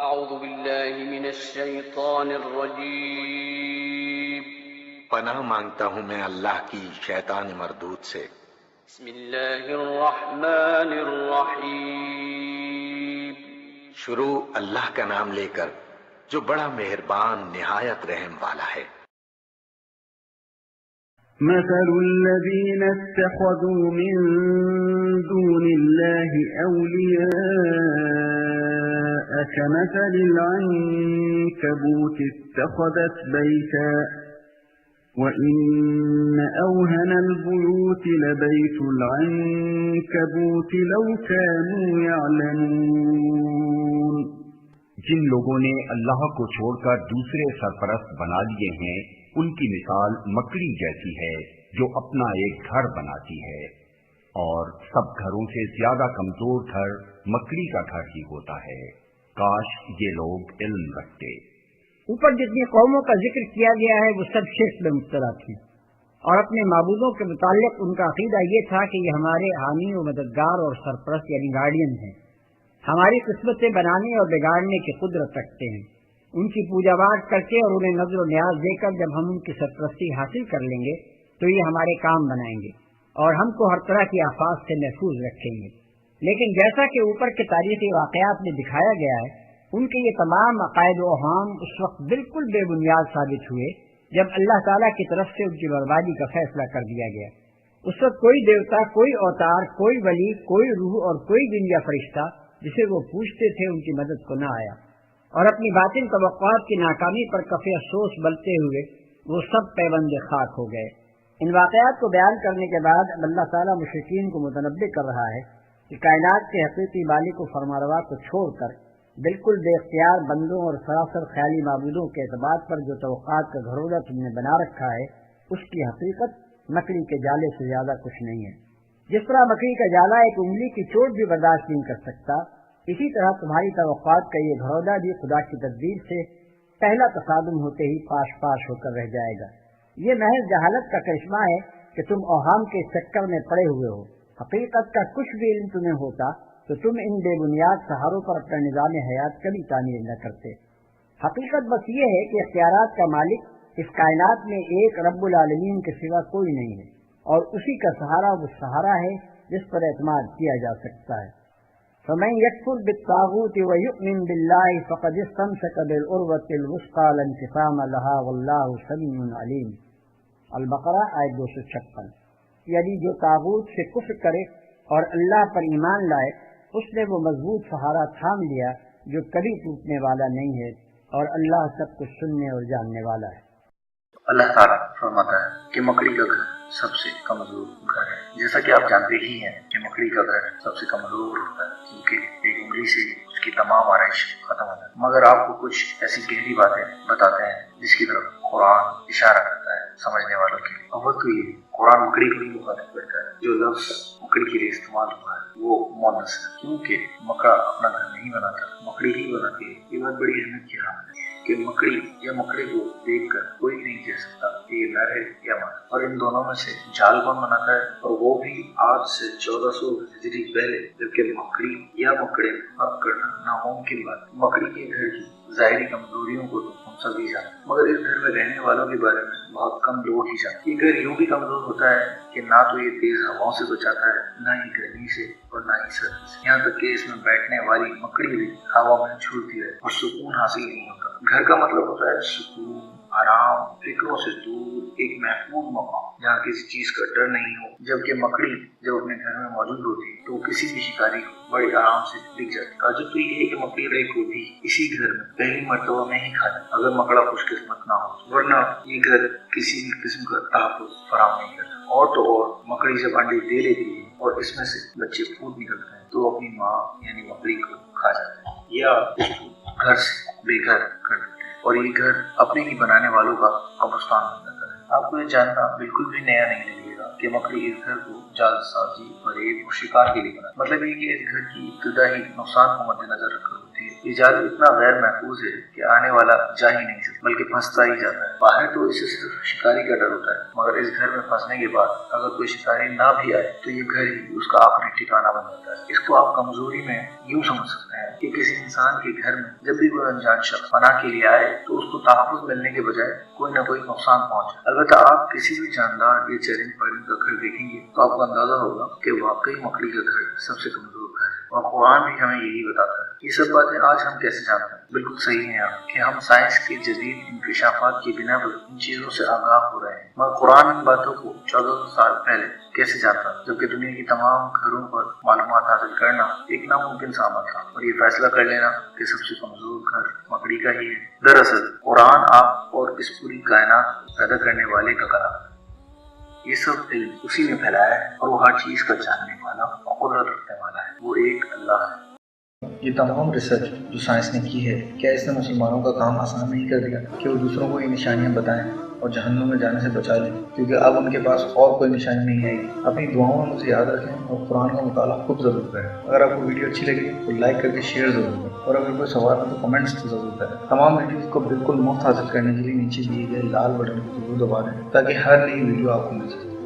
اعوذ باللہ من الشیطان الرجیم پناہ مانگتا ہوں میں اللہ کی شیطان مردود سے۔ بسم اللہ الرحمن الرحیم شروع اللہ کا نام لے کر جو بڑا مہربان نہایت رحم والا ہے۔ مثل الذين اتخذوا من دون الله أولياء كمثل العنكبوت اتخذت بيتا وإن أوهن البيوت لبيت العنكبوت لو كانوا يعلمون۔ جن لوگوں نے اللہ کو چھوڑ کر دوسرے سرپرست بنا لیے ہیں ان کی مثال مکڑی جیسی ہے جو اپنا ایک گھر بناتی ہے، اور سب گھروں سے زیادہ کمزور گھر مکڑی کا گھر ہی ہوتا ہے۔ کاش یہ لوگ علم رکھتے۔ اوپر جتنی قوموں کا ذکر کیا گیا ہے وہ سب شرک میں مبتلا تھی، اور اپنے معبودوں کے متعلق ان کا عقیدہ یہ تھا کہ یہ ہمارے حامی و مددگار اور سرپرست یعنی گارڈین ہیں، ہماری قسمتیں بنانے اور بگاڑنے کی قدرت رکھتے ہیں۔ ان کی پوجا پاٹ کر کے اور انہیں نظر و نیاز دے کر جب ہم ان کی سرپرستی حاصل کر لیں گے تو یہ ہمارے کام بنائیں گے اور ہم کو ہر طرح کی آفات سے محفوظ رکھیں گے۔ لیکن جیسا کہ اوپر کے تاریخی واقعات میں دکھایا گیا ہے، ان کے یہ تمام عقائد و اوہام اس وقت بالکل بے بنیاد ثابت ہوئے جب اللہ تعالیٰ کی طرف سے ان کی بربادی کا فیصلہ کر دیا گیا۔ اس وقت کوئی دیوتا، کوئی اوتار، کوئی ولی، کوئی روح اور کوئی جن یا فرشتہ جسے وہ پوچھتے تھے ان کی مدد کو نہ آیا، اور اپنی باطن توقعات کی ناکامی پر کف افسوس بلتے ہوئے وہ سب پیوند خاک ہو گئے۔ ان واقعات کو بیان کرنے کے بعد اب اللہ تعالیٰ مشرکین کو متنبہ کر رہا ہے کہ کائنات کے حقیقی مالک و فرمانروا کو چھوڑ کر بالکل بے اختیار بندوں اور سراسر خیالی معبودوں کے اعتبار پر جو توقعات کا گھروندہ تم نے بنا رکھا ہے اس کی حقیقت مکڑی کے جالے سے زیادہ کچھ نہیں ہے۔ جس طرح مکڑی کا جالا ایک انگلی کی چوٹ بھی برداشت نہیں کر سکتا، اسی طرح تمہاری توقعات کا یہ گھرودہ بھی خدا کی تدبیر سے پہلا تصادم ہوتے ہی پاش پاش ہو کر رہ جائے گا۔ یہ محض جہالت کا کرشمہ ہے کہ تم اوہام کے چکر میں پڑے ہوئے ہو۔ حقیقت کا کچھ بھی علم تمہیں ہوتا تو تم ان بے بنیاد سہاروں پر اپنا نظام حیات کبھی تعمیر نہ کرتے۔ حقیقت بس یہ ہے کہ اختیارات کا مالک اس کائنات میں ایک رب العالمین کے سوا کوئی نہیں ہے، اور اسی کا سہارا وہ سہارا ہے جس پر اعتماد کیا جا سکتا ہے۔ فمن يكفر بالطاغوت ويؤمن بالله فقد استمسك بالعروة الوثقى لا انفصام لها والله سميع عليم۔ البقرہ آیت 256۔ یعنی جو طاغوت سے کفر کرے اور اللہ پر ایمان لائے اس نے وہ مضبوط سہارا تھام لیا جو کبھی ٹوٹنے والا نہیں ہے، اور اللہ سب کچھ سننے اور جاننے والا ہے۔ اللہ تعالیٰ فرماتا ہے کہ مکڑی کا گھر سب سے کمزور گھر ہے۔ جیسا کہ آپ جانتے ہی ہیں کہ مکڑی کا گھر سب سے کمزور ہوتا ہے کیونکہ ایک انگلی سے اس کی تمام آرائش ختم ہو جاتی ہے۔ مگر آپ کو کچھ ایسی گہری باتیں بتاتے ہیں جس کی طرف قرآن اشارہ کرتا ہے سمجھنے والوں کے لیے۔ اول تو یہ قرآن مکڑی کو ہی مخاطب کرتا ہے۔ جو لفظ مکڑی کے لیے استعمال ہوا ہے وہ مونس ہے، کیونکہ مکڑا اپنا گھر نہیں بناتا، مکڑی ہی بناتی ہے۔ یہ بات بڑی اہمیت کی حامل ہے کہ مکڑی یا مکڑے کو دیکھ کر کوئی نہیں کہہ سکتا کہ یہ نر ہے یا مادہ، اور ان دونوں میں سے جال کون بناتا ہے، اور وہ بھی آج سے 1400 ہجری پہلے، جبکہ مکڑی یا مکڑے فرق کرنا ناممکن بات ہے۔ مکڑی کے گھر کی ظاہری کمزوریوں کو تو ہم سب ہی جانتے ہیں، مگر اس گھر میں رہنے والوں کے بارے میں بہت کم لوگ ہی جانتے ہیں۔ یہ گھر یوں بھی کمزور ہوتا ہے کہ نہ تو یہ تیز ہواؤں سے بچاتا ہے، نہ ہی گرمی سے اور نہ ہی سردی سے، یہاں تک کہ اس میں بیٹھنے والی مکڑی بھی ہوا میں چھوڑتی ہے اور سکون حاصل نہیں ہوتا۔ گھر کا مطلب ہوتا ہے سکون، آرام، فکروں سے دور ایک محفوظ مقام جہاں کسی چیز کا ڈر نہیں ہو۔ جبکہ مکڑی جب اپنے گھر میں موجود ہوتی ہے تو کسی بھی شکاری کو بڑے آرام سے دکھ جاتی ہے۔ تعجب تو یہ ہے کہ مکڑی رے کو بھی اسی گھر میں پہلی مرتبہ میں ہی کھا جاتا اگر مکڑا خوش قسمت نہ ہو، ورنہ یہ گھر کسی بھی قسم کا تحفظ فراہم نہیں کرتا۔ اور تو اور مکڑی جب انڈے دے لیتی ہے اور اس میں سے بچے پھوٹ نکلتے ہیں تو اپنی ماں یعنی مکڑی کو کھا جاتے ہیں یا اس کو گھر سے بے گھر کر دیتے ہیں، اور یہ گھر اپنے ہی بنانے والوں کا قبرستان بن جاتا ہے۔ آپ کو یہ جاننا بالکل بھی نیا نہیں لگے گا کہ مکڑی اس گھر کو جال سازی، فریب اور شکار کے لیے بنا، مطلب یہ کہ اس گھر کی ابتدا ہی نقصان کو مد نظر رکھ کر ہوتی ہوتی ہے. یہ جادو اتنا غیر محفوظ ہے کہ آنے والا جا ہی نہیں سکتا بلکہ پھنستا ہی جاتا ہے. باہر تو اسے صرف شکاری کا ڈر ہوتا ہے، مگر اس گھر میں پھنسنے کے بعد اگر کوئی شکاری نہ بھی آئے تو یہ گھر ہی اس کا آخری ٹھکانہ بن جاتا ہے. اس کو آپ کمزوری میں یوں سمجھ سکتے ہیں کہ کسی انسان کے گھر میں جب بھی کوئی انجان شخص پناہ کے لیے آئے تو اس کو تحفظ ملنے کے بجائے کوئی نہ کوئی نقصان پہنچے. البتہ آپ کسی بھی جاندار یا چرند پرند کا گھر دیکھیں گے تو آپ کو اندازہ ہوگا کہ واقعی مکڑی کا گھر سب سے کمزور گھر ہے، اور قرآن بھی ہمیں یہی بتاتا ہے. یہ سب باتیں آج ہم کیسے جانتے ہیں؟ بالکل صحیح ہیں آپ کہ ہم سائنس کے جدید انکشافات کی بنا پر ان چیزوں سے آگاہ ہو رہے ہیں، مگر قرآن ان باتوں کو 1400 سال پہلے کیسے جانتا جبکہ دنیا کی تمام گھروں پر معلومات حاصل کرنا ایک ناممکن سا عمل تھا، اور یہ فیصلہ کر لینا کہ سب سے کمزور گھر مکڑی کا ہی ہے. دراصل قرآن آپ اور اس پوری کائنات پیدا کرنے والے کا کلام ہے. یہ سب علم اسی نے پھیلایا ہے اور وہ ہر چیز کا جاننے والا اور قدرت رکھنے والا ہے. وہ ایک اللہ ہے. یہ تمام ریسرچ جو سائنس نے کی ہے، کیا اس نے مسلمانوں کا کام آسان نہیں کر دیا کہ وہ دوسروں کو یہ نشانیاں بتائیں اور جہنم میں جانے سے بچا لیں؟ کیونکہ اب ان کے پاس اور کوئی نشانی نہیں آئے گی. اپنی دعاؤں میں مجھے یاد رکھیں اور قرآن کا مطالعہ خود ضرور کریں. اگر آپ کو ویڈیو اچھی لگی تو لائک کر کے شیئر ضرور کریں، اور اگر کوئی سوال ہے تو کمنٹس ضرور کریں. تمام ویڈیوز کو بالکل مفت حاصل کرنے کے لیے نیچے دیے گئے لال بٹن کو ضرور دبا دیں تاکہ ہر نئی ویڈیو آپ کو مل سکے.